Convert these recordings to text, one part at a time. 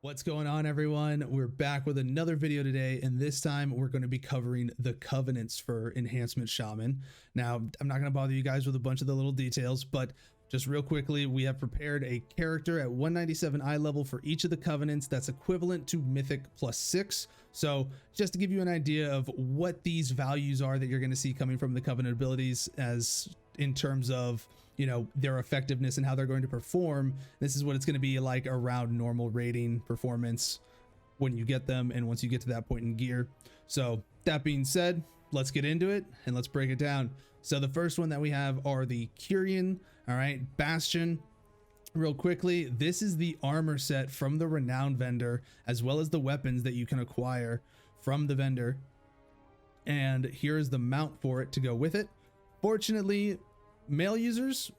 What's going on, everyone? We're back with another video today, and this time we're going to be covering the covenants for Enhancement Shaman. Now, I'm not going to bother you guys with a bunch of the little details, but just real quickly, we have prepared a character at 197 eye level for each of the covenants that's equivalent to Mythic +6. So just to give you an idea of what these values are that you're going to see coming from the covenant abilities as in terms of, you know, their effectiveness and how they're going to perform. This is what it's going to be like around normal rating performance when you get them and once you get to that point in gear. So that being said, let's get into it and let's break it down. So the first one that we have are the Kyrian, all right, Bastion. Real quickly, this is the armor set from the renowned vendor, as well as the weapons that you can acquire from the vendor. And here's the mount for it to go with it. Fortunately, male users,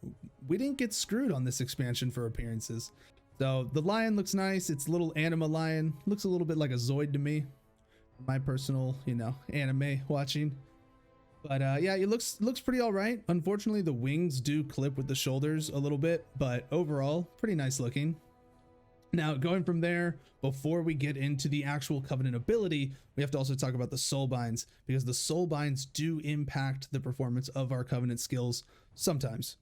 we didn't get screwed on this expansion for appearances. So the lion looks nice. It's a little anima lion. Looks a little bit like a Zoid to me. My personal, you know, anime watching. But yeah, it looks pretty all right. Unfortunately, the wings do clip with the shoulders a little bit, but overall, pretty nice looking. Now, going from there, before we get into the actual covenant ability, we have to also talk about the Soulbinds, because the Soulbinds do impact the performance of our covenant skills sometimes.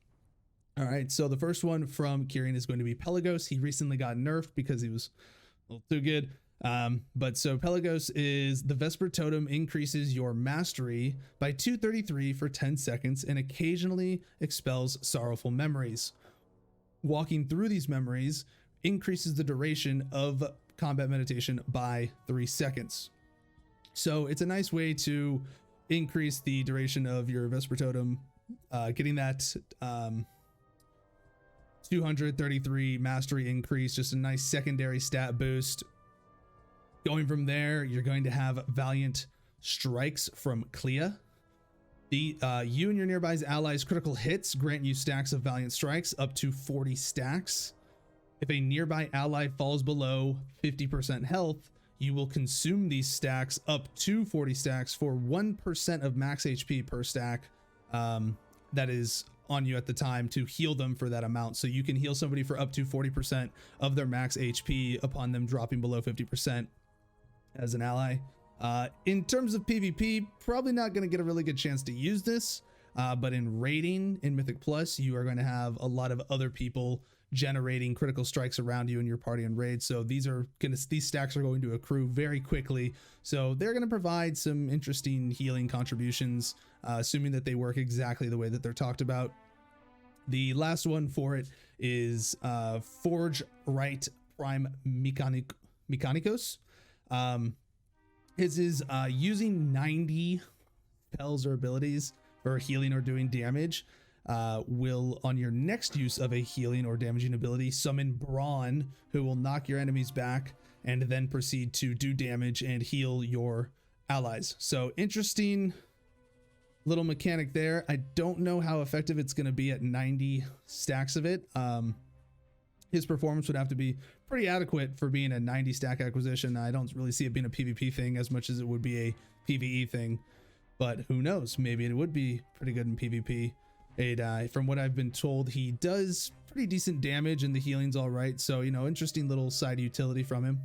All right, so the first one from Kyrian is going to be Pelagos. He recently got nerfed because he was a little too good. But so Pelagos is the Vesper Totem increases your mastery by 233 for 10 seconds and occasionally expels sorrowful memories. Walking through these memories increases the duration of combat meditation by 3 seconds. So it's a nice way to increase the duration of your Vesper Totem, getting that 233 mastery increase, just a nice secondary stat boost. Going from there, you're going to have Valiant Strikes from Clea. You and your nearby's allies' critical hits grant you stacks of Valiant Strikes up to 40 stacks. If a nearby ally falls below 50% health, you will consume these stacks up to 40 stacks for 1% of max HP per stack that is on you at the time to heal them for that amount. So you can heal somebody for up to 40% of their max HP upon them dropping below 50% as an ally. In terms of PvP, probably not going to get a really good chance to use this, but in raiding in Mythic Plus, you are going to have a lot of other people generating critical strikes around you in your party and raid. So these stacks are going to accrue very quickly. So they're going to provide some interesting healing contributions, assuming that they work exactly the way that they're talked about. The last one for it is Forge Right Prime Mechanicos. His is using 90 spells or abilities for healing or doing damage. Will, on your next use of a healing or damaging ability, summon Brawn, who will knock your enemies back and then proceed to do damage and heal your allies. So interesting little mechanic there. I don't know how effective it's going to be at 90 stacks of it. His performance would have to be pretty adequate for being a 90 stack acquisition. I don't really see it being a PvP thing as much as it would be a PvE thing, but who knows? Maybe it would be pretty good in PvP. From what I've been told, he does pretty decent damage and the healing's all right. So, you know, interesting little side utility from him.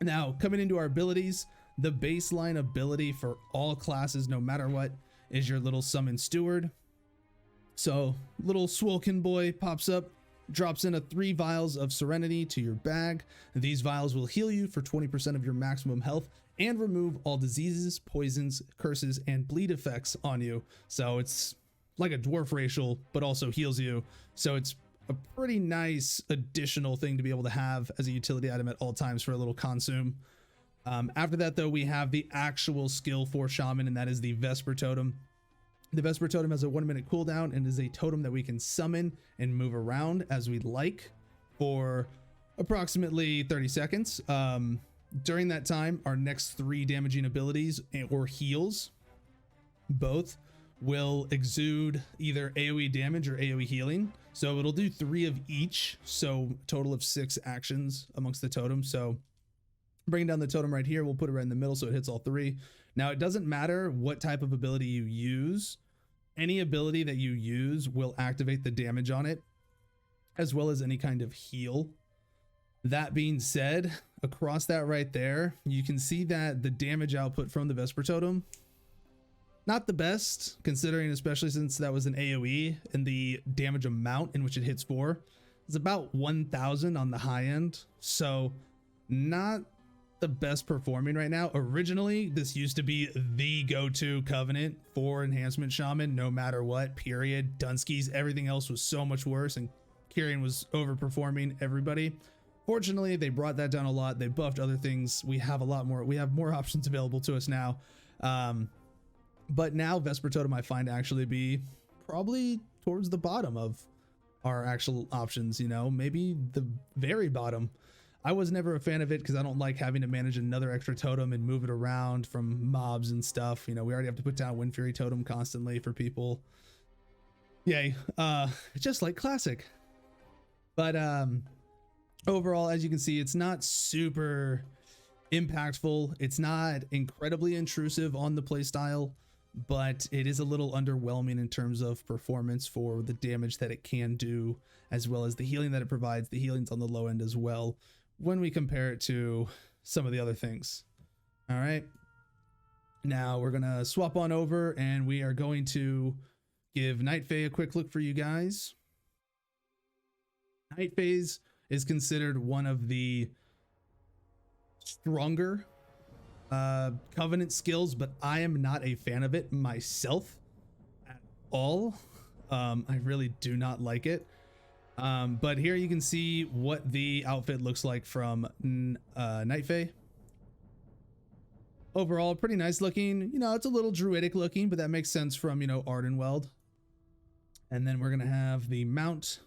Now, coming into our abilities, the baseline ability for all classes, no matter what, is your little Summon Steward. So, little Swolken boy pops up, drops in 3 vials of Serenity to your bag. These vials will heal you for 20% of your maximum health and remove all diseases, poisons, curses, and bleed effects on you. So it's like a dwarf racial, but also heals you. So it's a pretty nice additional thing to be able to have as a utility item at all times for a little consume. After that, though, we have the actual skill for Shaman, and that is the Vesper Totem. The Vesper Totem has a 1-minute cooldown and is a totem that we can summon and move around as we'd like for approximately 30 seconds. During that time, our next 3 damaging abilities or heals, both, will exude either AoE damage or AoE healing. So it'll do 3 of each, so total of 6 actions amongst the totem. So bringing down the totem right here, we'll put it right in the middle so it hits all 3. Now, it doesn't matter what type of ability you use. Any ability that you use will activate the damage on it, as well as any kind of heal That being said, across that right there, you can see that the damage output from the Vesper Totem, not the best, considering especially since that was an AoE, and the damage amount in which it hits for is about 1000 on the high end. So not the best performing right now. Originally, this used to be the go-to covenant for Enhancement Shaman, no matter what, period. Dunskies, everything else was so much worse, and Kyrian was overperforming everybody. Fortunately, they brought that down a lot. They buffed other things. We have more options available to us now. But now Vesper Totem I find to actually be probably towards the bottom of our actual options, you know, maybe the very bottom. I was never a fan of it because I don't like having to manage another extra totem and move it around from mobs and stuff. You know, we already have to put down Wind Fury Totem constantly for people. Yay. Just like classic. But overall, as you can see, it's not super impactful. It's not incredibly intrusive on the playstyle, but it is a little underwhelming in terms of performance for the damage that it can do, as well as the healing that it provides. The healing's on the low end as well when we compare it to some of the other things. All right. Now we're going to swap on over and we are going to give Night Fae a quick look for you guys. Night Phase is considered one of the stronger covenant skills, but I am not a fan of it myself at all. I really do not like it. But here you can see what the outfit looks like from Night Fae. Overall, pretty nice looking. You know, it's a little druidic looking, but that makes sense from, you know, Ardenweld. And then we're going to have the mount.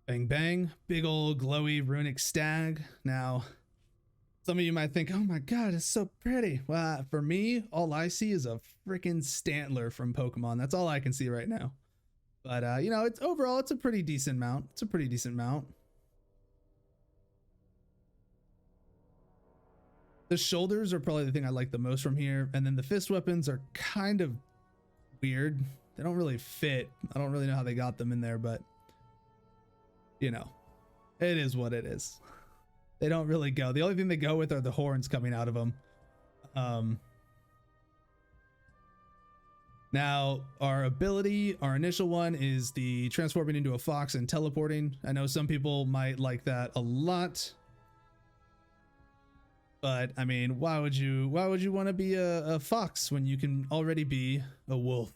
Bang, bang. Big old glowy runic stag. Now, some of you might think, oh my god, it's so pretty. Well, for me, all I see is a freaking Stantler from Pokemon. That's all I can see right now. But, you know, it's overall, it's a pretty decent mount. It's a pretty decent mount. The shoulders are probably the thing I like the most from here. And then the fist weapons are kind of weird. They don't really fit. I don't really know how they got them in there, but, you know, it is what it is. They don't really go. The only thing they go with are the horns coming out of them. Now, our ability, our initial one is the transforming into a fox and teleporting. I know some people might like that a lot. But, I mean, why would you want to be a fox when you can already be a wolf?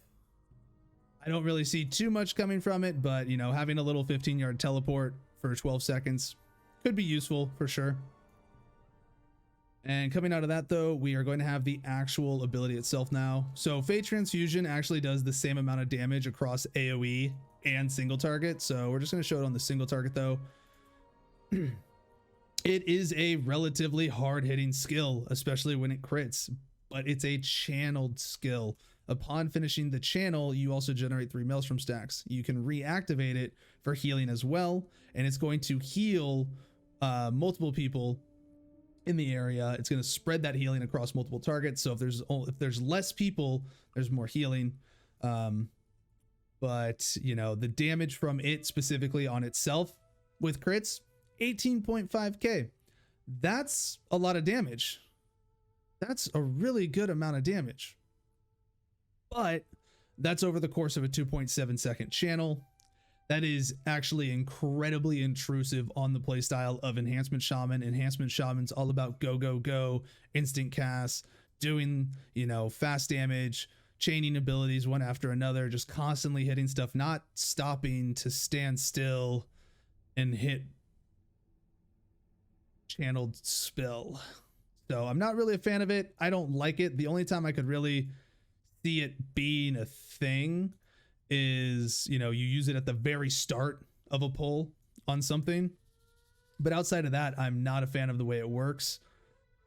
I don't really see too much coming from it, but, you know, having a little 15-yard teleport for 12 seconds could be useful for sure. And coming out of that, though, we are going to have the actual ability itself now. So Fate Transfusion actually does the same amount of damage across AoE and single target. So we're just going to show it on the single target, though. It is a relatively hard-hitting skill, especially when it crits, but it's a channeled skill. Upon finishing the channel, you also generate 3 Maelstrom stacks. You can reactivate it for healing as well, and it's going to heal multiple people in the area. It's going to spread that healing across multiple targets. So if there's less people, there's more healing. But you know, the damage from it specifically on itself with crits, 18.5k. That's a lot of damage. That's a really good amount of damage. But that's over the course of a 2.7 second channel. That is actually incredibly intrusive on the playstyle of Enhancement Shaman. Enhancement Shaman's all about go, go, go, instant cast, doing, you know, fast damage, chaining abilities one after another, just constantly hitting stuff, not stopping to stand still and hit channeled spell. So I'm not really a fan of it. I don't like it. The only time I could really see it being a thing is, you know, you use it at the very start of a pull on something. But outside of that, I'm not a fan of the way it works.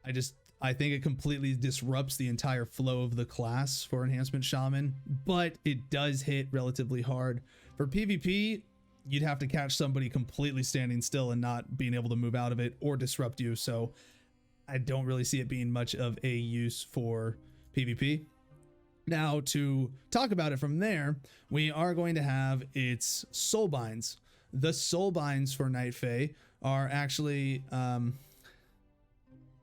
I think it completely disrupts the entire flow of the class for Enhancement Shaman, but it does hit relatively hard. For PvP, you'd have to catch somebody completely standing still and not being able to move out of it or disrupt you. So I don't really see it being much of a use for PvP. Now, to talk about it from there, we are going to have its Soulbinds. The Soulbinds for Night Fae are actually a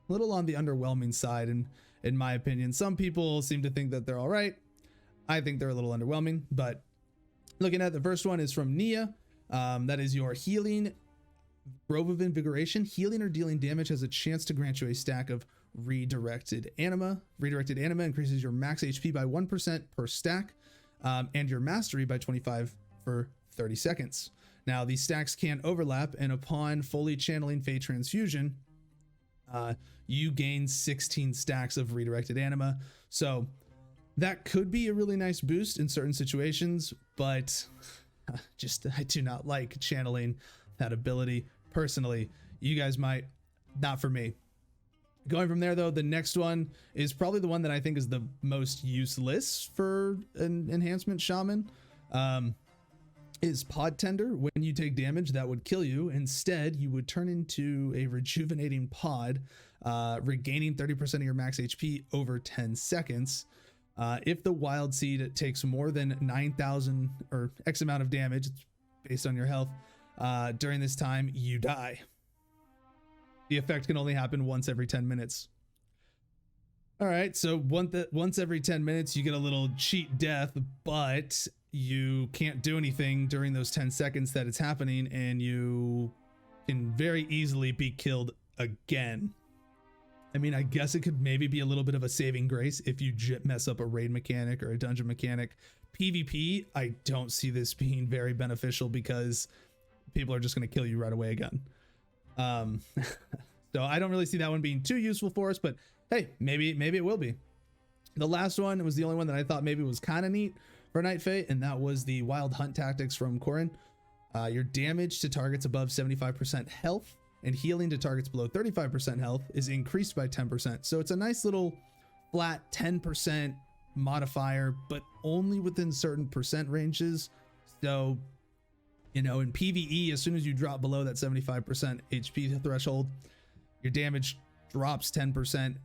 little on the underwhelming side, in my opinion. Some people seem to think that they're all right. I think they're a little underwhelming, but looking at the first one is from Nia. That is your healing Grove of Invigoration. Healing or dealing damage has a chance to grant you a stack of redirected anima. Redirected anima increases your max HP by 1% per stack, and your mastery by 25 for 30 seconds. Now, these stacks can overlap, and upon fully channeling Fey Transfusion, you gain 16 stacks of redirected anima. So that could be a really nice boost in certain situations, but I do not like channeling that ability personally. You guys might, not for me. Going from there though, the next one is probably the one that I think is the most useless for an Enhancement Shaman. Is Pod Tender. When you take damage that would kill you, instead you would turn into a rejuvenating pod, regaining 30% of your max HP over 10 seconds. If the wild seed takes more than 9,000 or X amount of damage, it's based on your health, during this time, you die. The effect can only happen once every 10 minutes. All right, so once every 10 minutes, you get a little cheat death, but you can't do anything during those 10 seconds that it's happening, and you can very easily be killed again. I mean, I guess it could maybe be a little bit of a saving grace if you mess up a raid mechanic or a dungeon mechanic. PvP, I don't see this being very beneficial because people are just going to kill you right away again. So I don't really see that one being too useful for us, but hey, maybe it will be. The last one was the only one that I thought maybe was kind of neat for Night Fae, and that was the Wild Hunt Tactics from Kyrian. Your damage to targets above 75% health and healing to targets below 35% health is increased by 10%. So it's a nice little flat 10% modifier, but only within certain percent ranges. So, you know, in PvE, as soon as you drop below that 75% HP threshold, your damage drops 10%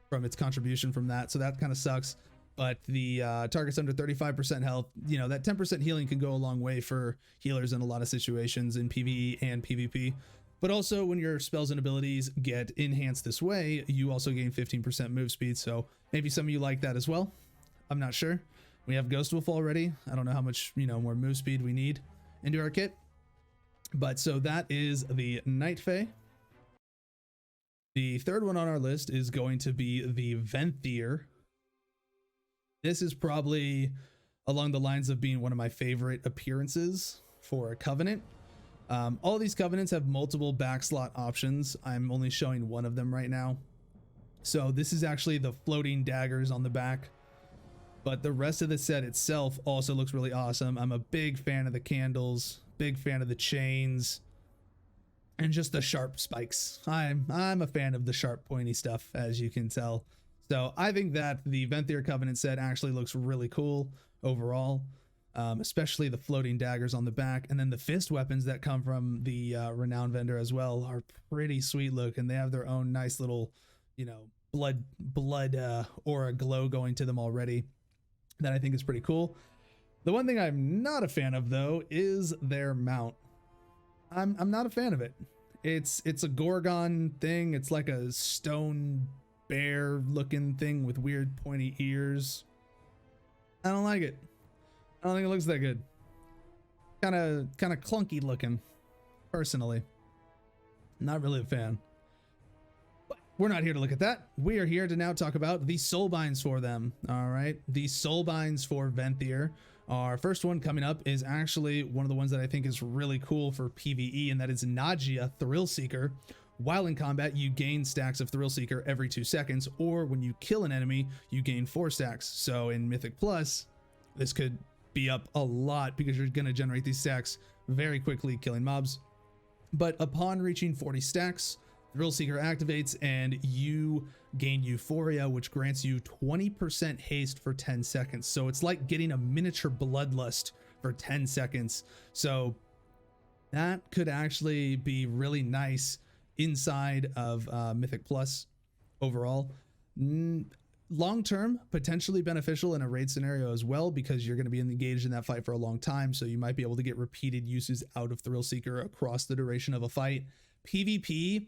from its contribution from that. So that kind of sucks. But the targets under 35% health, you know, that 10% healing can go a long way for healers in a lot of situations in PvE and PvP. But also when your spells and abilities get enhanced this way, you also gain 15% move speed. So maybe some of you like that as well. I'm not sure. We have Ghost Wolf already. I don't know how much, you know, more move speed we need into our kit. But so that is the Night Fae. The third one on our list is going to be the Venthyr. This is probably along the lines of being one of my favorite appearances for a Covenant. All these Covenants have multiple backslot options. I'm only showing one of them right now. So this is actually the floating daggers on the back, but the rest of the set itself also looks really awesome. I'm a big fan of the candles, big fan of the chains, and just the sharp spikes. I'm a fan of the sharp pointy stuff, as you can tell. So I think that the Venthyr Covenant set actually looks really cool overall, especially the floating daggers on the back. And then the fist weapons that come from the Renowned Vendor as well are pretty sweet look, and they have their own nice little, you know, blood aura glow going to them already that I think is pretty cool. The one thing I'm not a fan of though is their mount. I'm not a fan of it. It's a Gorgon thing. It's like a stone bear looking thing with weird pointy ears. I don't like it. I don't think it looks that good. Kind of clunky looking, personally. Not really a fan. But we're not here to look at that. We are here to now talk about the Soulbinds for them. All right, the Soulbinds for Venthyr. Our first one coming up is actually one of the ones that I think is really cool for PvE, and that is Nagia Thrill Seeker. While in combat, you gain stacks of Thrill Seeker every 2 seconds, or when you kill an enemy, you gain 4 stacks. So in Mythic Plus, this could be up a lot because you're going to generate these stacks very quickly killing mobs. But upon reaching 40 stacks, Thrill Seeker activates and you gain Euphoria, which grants you 20% haste for 10 seconds. So it's like getting a miniature Bloodlust for 10 seconds. So that could actually be really nice inside of Mythic Plus overall. long term, potentially beneficial in a raid scenario as well, because you're going to be engaged in that fight for a long time. So you might be able to get repeated uses out of Thrill Seeker across the duration of a fight. PvP,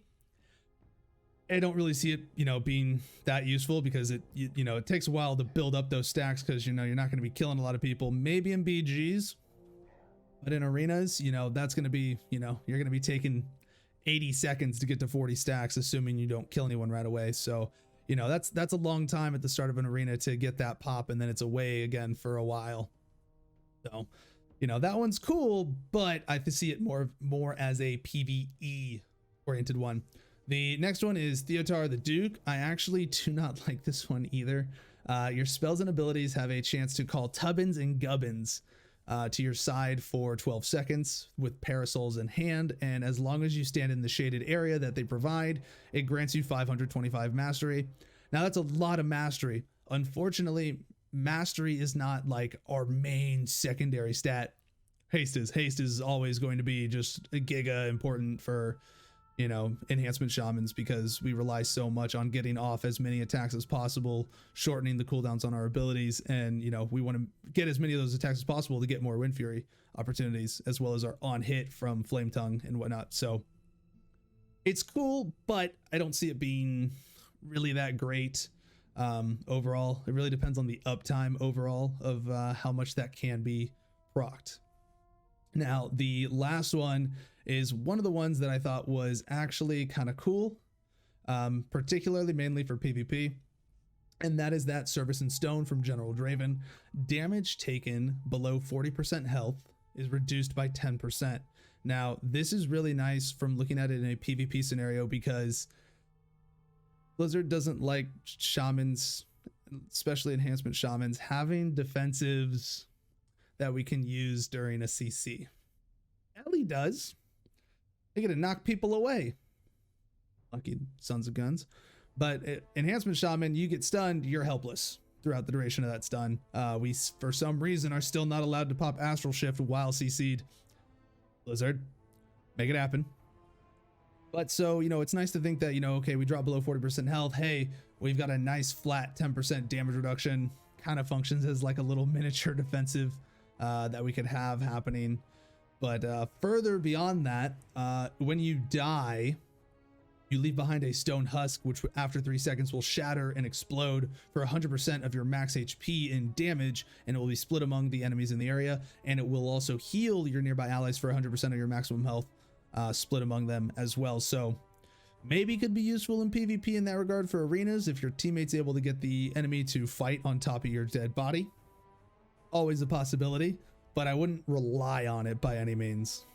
I don't really see it, you know, being that useful, because it, you know, it takes a while to build up those stacks, because, you know, you're not going to be killing a lot of people, maybe in BGs, but in arenas, you know, that's going to be, you know, you're going to be taking 80 seconds to get to 40 stacks, assuming you don't kill anyone right away. So, you know, that's a long time at the start of an arena to get that pop, and then it's away again for a while. So, you know, that one's cool, but I see it more as a PvE oriented one. The next one is Theotar the Duke. I actually do not like this one either. Your spells and abilities have a chance to call Tubbins and Gubbins to your side for 12 seconds with parasols in hand, and as long as you stand in the shaded area that they provide, it grants you 525 mastery. Now that's a lot of mastery. Unfortunately, mastery is not like our main secondary stat. Haste is always going to be just a giga important for, you know, enhancement shamans, because we rely so much on getting off as many attacks as possible, shortening the cooldowns on our abilities, and, you know, we want to get as many of those attacks as possible to get more Wind Fury opportunities, as well as our on hit from Flame Tongue and whatnot. So it's cool, but I don't see it being really that great overall. It really depends on the uptime overall of how much that can be procced. Now, the last one is one of the ones that I thought was actually kind of cool, particularly mainly for PvP, and that is that Service in Stone from General Draven. Damage taken below 40% health is reduced by 10%. Now, this is really nice from looking at it in a PvP scenario, because Blizzard doesn't like shamans, especially enhancement shamans, having defensives that we can use during a CC. Ellie does. They get to knock people away. Lucky sons of guns. But enhancement shaman, you get stunned, you're helpless throughout the duration of that stun. We, for some reason, are still not allowed to pop Astral Shift while CC'd. Blizzard, make it happen. But so, you know, it's nice to think that, you know, okay, we drop below 40% health. Hey, we've got a nice flat 10% damage reduction. Kind of functions as like a little miniature defensive that we could have happening. But further beyond that, when you die, you leave behind a stone husk, which after 3 seconds will shatter and explode for 100% of your max HP in damage, and it will be split among the enemies in the area, and it will also heal your nearby allies for 100% of your maximum health, split among them as well. So maybe could be useful in PvP in that regard for arenas, if your teammate's able to get the enemy to fight on top of your dead body. Always a possibility, but I wouldn't rely on it by any means.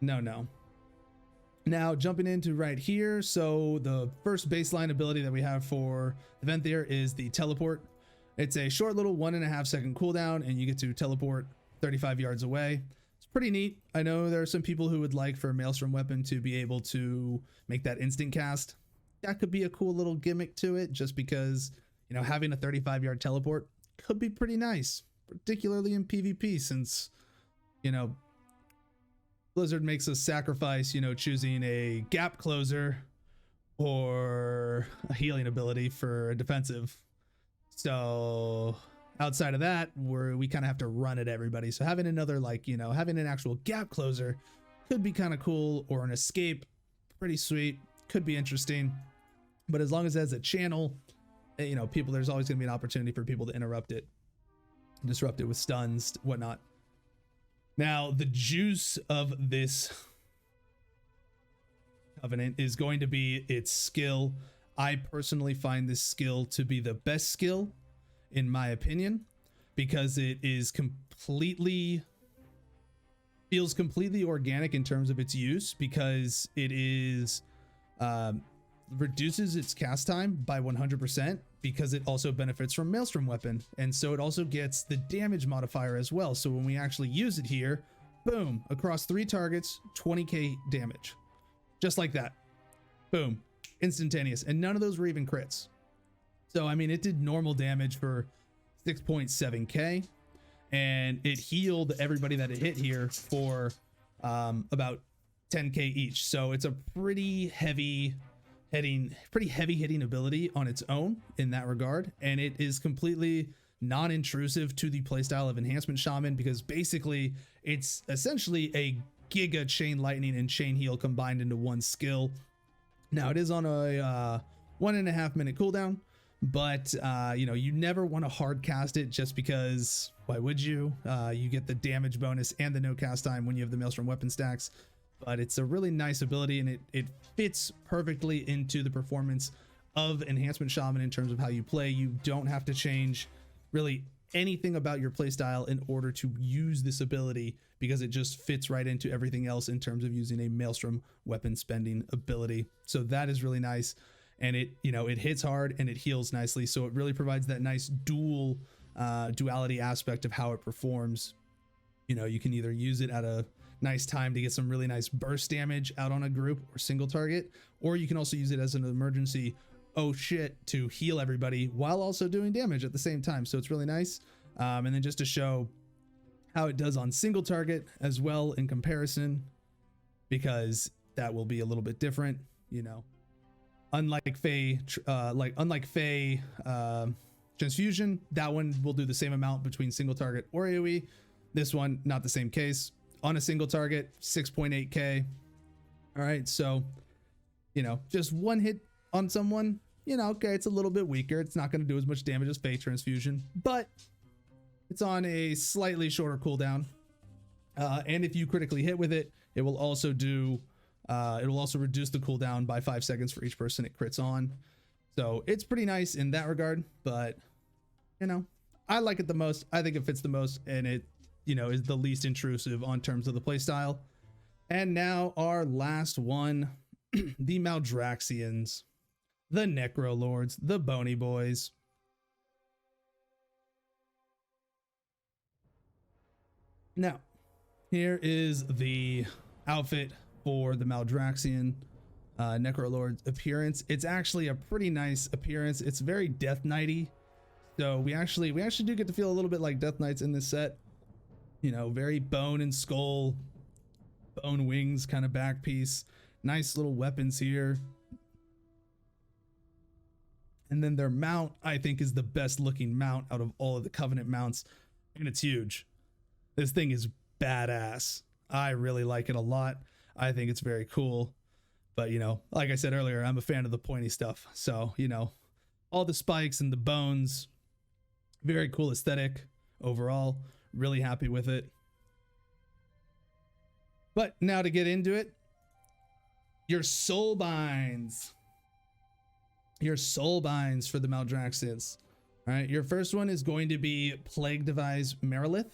No. Now, jumping into right here, so the first baseline ability that we have for the Venthyr is the teleport. It's a short little 1.5 second cooldown, and you get to teleport 35 yards away. It's pretty neat. I know there are some people who would like for a Maelstrom weapon to be able to make that instant cast. That could be a cool little gimmick to it, just because, you know, having a 35-yard teleport could be pretty nice, particularly in PvP, since, you know, Blizzard makes us sacrifice, you know, choosing a gap closer or a healing ability for a defensive. So outside of that, we kind of have to run at everybody. So having another, like, you know, having an actual gap closer could be kind of cool, or an escape, pretty sweet, could be interesting. But as long as there's a channel, you know, there's always going to be an opportunity for people to interrupt it, disrupt it with stuns, whatnot. Now, the juice of this covenant is going to be its skill. I personally find this skill to be the best skill, in my opinion, because it is feels completely organic in terms of its use, because it is reduces its cast time by 100%, because it also benefits from Maelstrom weapon, and so it also gets the damage modifier as well. So when we actually use it here, boom, across 3 targets, 20k damage, just like that, boom, instantaneous, and none of those were even crits. So I mean, it did normal damage for 6.7k, and it healed everybody that it hit here for about 10k each. So it's a pretty heavy pretty heavy hitting ability on its own in that regard, and it is completely non-intrusive to the playstyle of Enhancement Shaman, because basically it's essentially a Giga Chain Lightning and Chain Heal combined into one skill. Now it is on a 1.5 minute cooldown, but you know, you never want to hard cast it, just because why would you? You get the damage bonus and the no cast time when you have the Maelstrom weapon stacks. But it's a really nice ability, and it fits perfectly into the performance of Enhancement Shaman in terms of how you play. You don't have to change really anything about your playstyle in order to use this ability, because it just fits right into everything else in terms of using a Maelstrom weapon spending ability. So that is really nice, and it, you know, it hits hard and it heals nicely. So it really provides that nice duality aspect of how it performs. You know, you can either use it at a nice time to get some really nice burst damage out on a group or single target, or you can also use it as an emergency oh shit to heal everybody while also doing damage at the same time. So it's really nice. And then just to show how it does on single target as well in comparison, because that will be a little bit different, you know. Unlike Fey Transfusion, that one will do the same amount between single target or AoE. This one, not the same case. On a single target, 6.8k. All right, so, you know, just one hit on someone, you know, okay, it's a little bit weaker. It's not going to do as much damage as Fey Transfusion, but it's on a slightly shorter cooldown. And if you critically hit with it, it will also do, it will also reduce the cooldown by 5 seconds for each person it crits on. So it's pretty nice in that regard, but, you know, I like it the most. I think it fits the most, and it, you know, is the least intrusive on terms of the playstyle. And now our last one, the Maldraxians, the Necrolords, the Bony Boys. Now, here is the outfit for the Maldraxian Necrolord appearance. It's actually a pretty nice appearance. It's very Death Knighty. So we actually do get to feel a little bit like Death Knights in this set. You know, very bone and skull, bone wings kind of back piece. Nice little weapons here. And then their mount, I think, is the best looking mount out of all of the Covenant mounts. And it's huge. This thing is badass. I really like it a lot. I think it's very cool. But, you know, like I said earlier, I'm a fan of the pointy stuff. So, you know, all the spikes and the bones, very cool aesthetic overall. Really happy with it. But now to get into it, your Soulbinds. Your Soulbinds for the Maldraxians. All right, your first one is going to be Plague Device Merilith,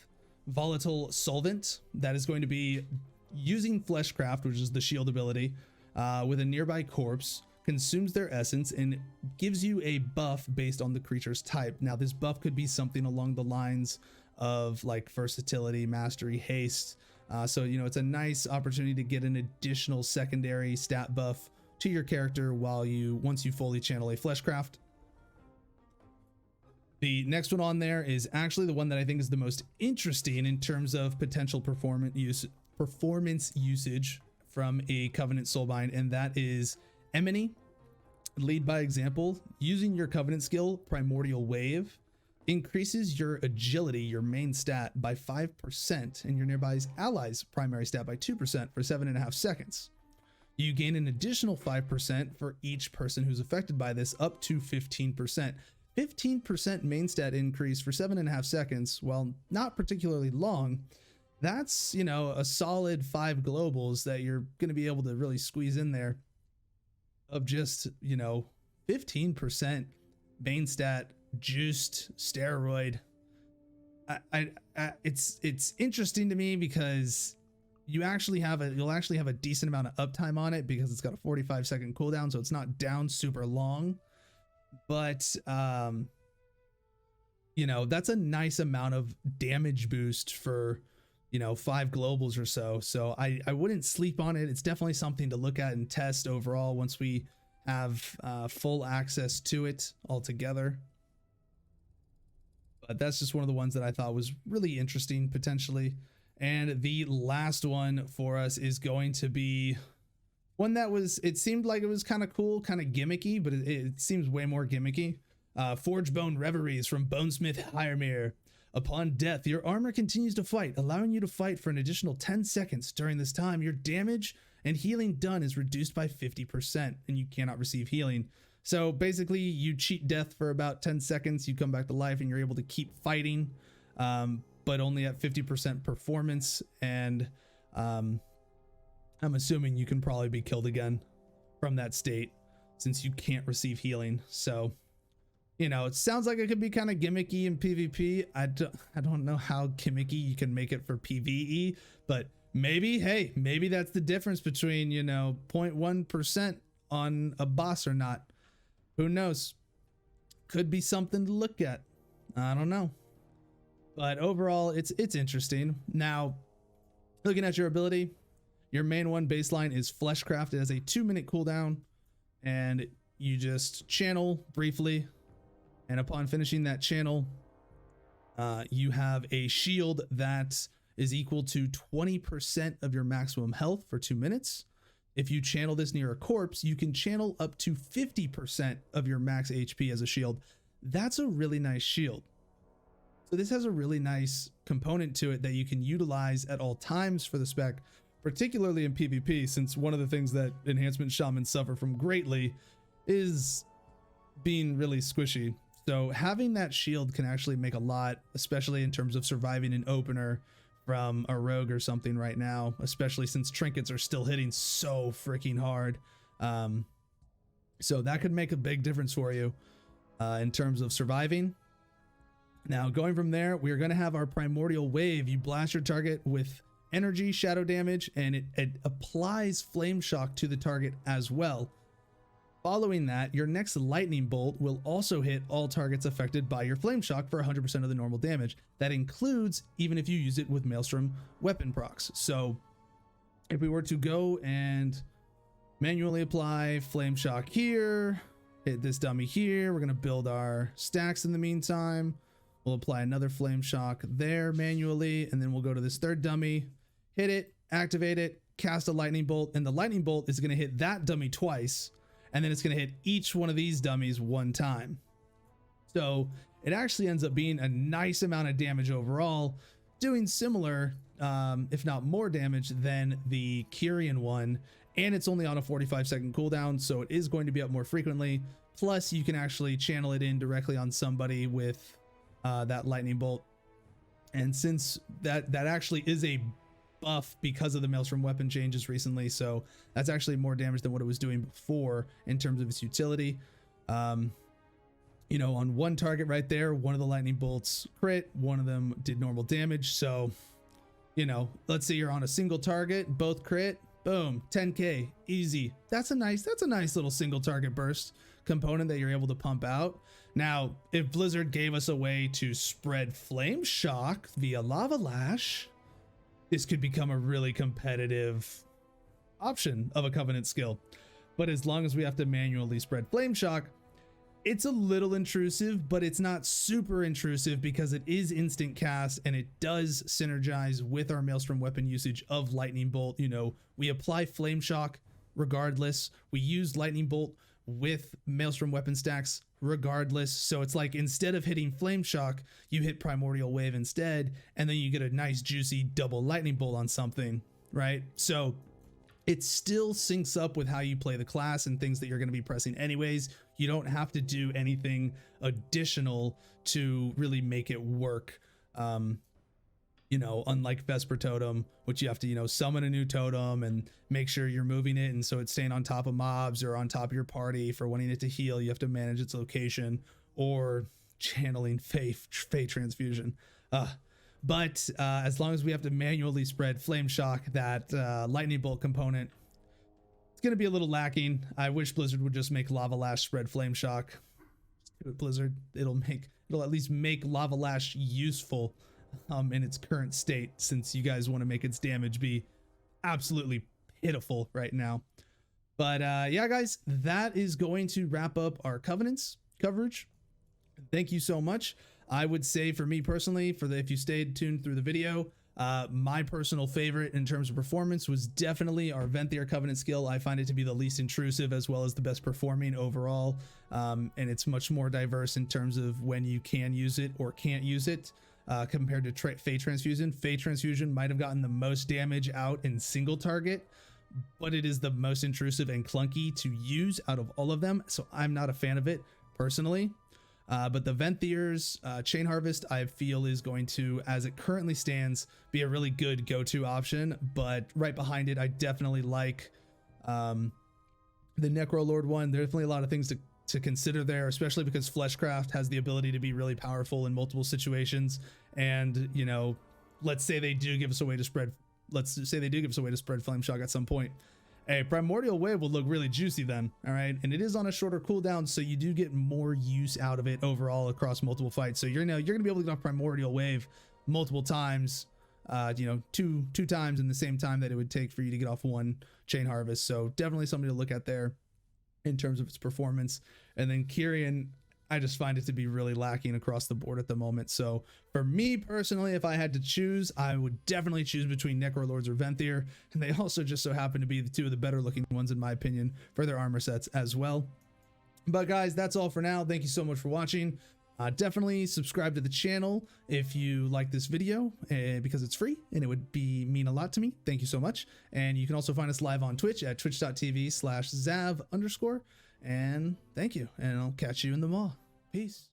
Volatile Solvent. That is going to be using Fleshcraft, which is the shield ability, with a nearby corpse, consumes their essence, and gives you a buff based on the creature's type. Now, this buff could be something along the lines of like versatility, mastery, haste. So, you know, it's a nice opportunity to get an additional secondary stat buff to your character once you fully channel a Fleshcraft. The next one on there is actually the one that I think is the most interesting in terms of potential performance usage from a Covenant Soulbind, and that is Emini. Lead by example. Using your Covenant skill, Primordial Wave, increases your agility, your main stat, by 5%, and your nearby allies' primary stat by 2% for 7.5 seconds. You gain an additional 5% for each person who's affected by this, up to 15%. 15% main stat increase for 7.5 seconds, while not particularly long, that's, you know, a solid 5 globals that you're going to be able to really squeeze in there of just, you know, 15% main stat juiced steroid. It's interesting to me because you'll actually have a decent amount of uptime on it because it's got a 45-second cooldown, so it's not down super long. But you know, that's a nice amount of damage boost for, you know, 5 globals or so. So I wouldn't sleep on it. It's definitely something to look at and test overall once we have full access to it altogether. But that's just one of the ones that I thought was really interesting potentially. And the last one for us is going to be one that was, it seemed like it was kind of cool, kind of gimmicky, but it seems way more gimmicky. Forge Bone Reveries from Bonesmith Hiremere. Upon death, your armor continues to fight, allowing you to fight for an additional 10 seconds. During this time, your damage and healing done is reduced by 50%, and you cannot receive healing. So basically, you cheat death for about 10 seconds, you come back to life, and you're able to keep fighting, but only at 50% performance, and I'm assuming you can probably be killed again from that state, since you can't receive healing. So, you know, it sounds like it could be kind of gimmicky in PvP. I don't know how gimmicky you can make it for PvE, but maybe, hey, maybe that's the difference between, you know, 0.1% on a boss or not. Who knows? Could be something to look at. I don't know. But overall, it's interesting. Now, looking at your ability, your main one baseline is Fleshcraft. It has a 2-minute cooldown, and you just channel briefly. And upon finishing that channel, you have a shield that is equal to 20% of your maximum health for 2 minutes. If you channel this near a corpse, you can channel up to 50% of your max HP as a shield. That's a really nice shield. So this has a really nice component to it that you can utilize at all times for the spec, particularly in PvP, since one of the things that Enhancement Shamans suffer from greatly is being really squishy. So having that shield can actually make a lot, especially in terms of surviving an opener from a rogue or something right now, especially since trinkets are still hitting so freaking hard. So that could make a big difference for you in terms of surviving. Now, going from there, we're going to have our Primordial Wave. You blast your target with energy, shadow damage, and it applies Flame Shock to the target as well. Following that, your next lightning bolt will also hit all targets affected by your flame shock for 100% of the normal damage. That includes even if you use it with Maelstrom weapon procs. So if we were to go and manually apply flame shock here, hit this dummy here, we're going to build our stacks in the meantime. We'll apply another flame shock there manually, and then we'll go to this third dummy, hit it, activate it, cast a lightning bolt, and the lightning bolt is going to hit that dummy twice. And then it's going to hit each one of these dummies one time. So it actually ends up being a nice amount of damage overall, doing similar, if not more damage than the Kyrian one. And it's only on a 45-second cooldown, so it is going to be up more frequently. Plus, you can actually channel it in directly on somebody with that lightning bolt. And since that actually is a buff because of the Maelstrom weapon changes recently, so that's actually more damage than what it was doing before in terms of its utility. You know, on one target right there, one of the lightning bolts crit, one of them did normal damage. So, you know, let's say you're on a single target, both crit, boom, 10k, easy. That's a nice little single target burst component that you're able to pump out. Now, if Blizzard gave us a way to spread flame shock via lava lash, this could become a really competitive option of a Covenant skill. But as long as we have to manually spread flame shock, it's a little intrusive, but it's not super intrusive because it is instant cast and it does synergize with our Maelstrom weapon usage of lightning bolt. You know, we apply flame shock regardless. We use lightning bolt with Maelstrom weapon stacks regardless. So it's like instead of hitting flame shock, you hit Primordial Wave instead, and then you get a nice juicy double lightning bolt on something, right? So it still syncs up with how you play the class and things that you're going to be pressing anyways. You don't have to do anything additional to really make it work. You know, unlike Vesper Totem, which you have to, you know, summon a new totem and make sure you're moving it, and so it's staying on top of mobs or on top of your party. For wanting it to heal, you have to manage its location, or channeling Fey Transfusion. But as long as we have to manually spread Flame Shock, that Lightning Bolt component, it's going to be a little lacking. I wish Blizzard would just make Lava Lash spread Flame Shock. Just do it, Blizzard. It'll at least make Lava Lash useful in its current state, since you guys want to make its damage be absolutely pitiful right now. But yeah, guys, that is going to wrap up our Covenants coverage. Thank you so much. I would say, for me personally, if you stayed tuned through the video, My personal favorite in terms of performance was definitely our Venthyr Covenant skill. I find it to be the least intrusive as well as the best performing overall, and it's much more diverse in terms of when you can use it or can't use it. Compared to Fey Transfusion. Fey Transfusion might have gotten the most damage out in single target, but it is the most intrusive and clunky to use out of all of them, so I'm not a fan of it personally. But the Venthyr's Chain Harvest, I feel, is going to, as it currently stands, be a really good go-to option, but right behind it, I definitely like the Necrolord one. There's definitely a lot of things to consider there, especially because Fleshcraft has the ability to be really powerful in multiple situations. And, you know, let's say they do give us a way to spread Flame Shock at some point. A Primordial Wave will look really juicy then, all right? And it is on a shorter cooldown, so you do get more use out of it overall across multiple fights. So you're gonna be able to get off Primordial Wave multiple times, you know, two times in the same time that it would take for you to get off one Chain Harvest. So definitely something to look at there in terms of its performance. And then Kyrian, I just find it to be really lacking across the board at the moment. So for me personally, if I had to choose, I would definitely choose between Necrolords or Venthyr, and they also just so happen to be the two of the better looking ones in my opinion for their armor sets as well. But guys, that's all for now. Thank you so much for watching. Definitely subscribe to the channel if you like this video, because it's free and it would mean a lot to me. Thank you so much. And you can also find us live on Twitch at twitch.tv/Zav_. And thank you. And I'll catch you in the mall. Peace.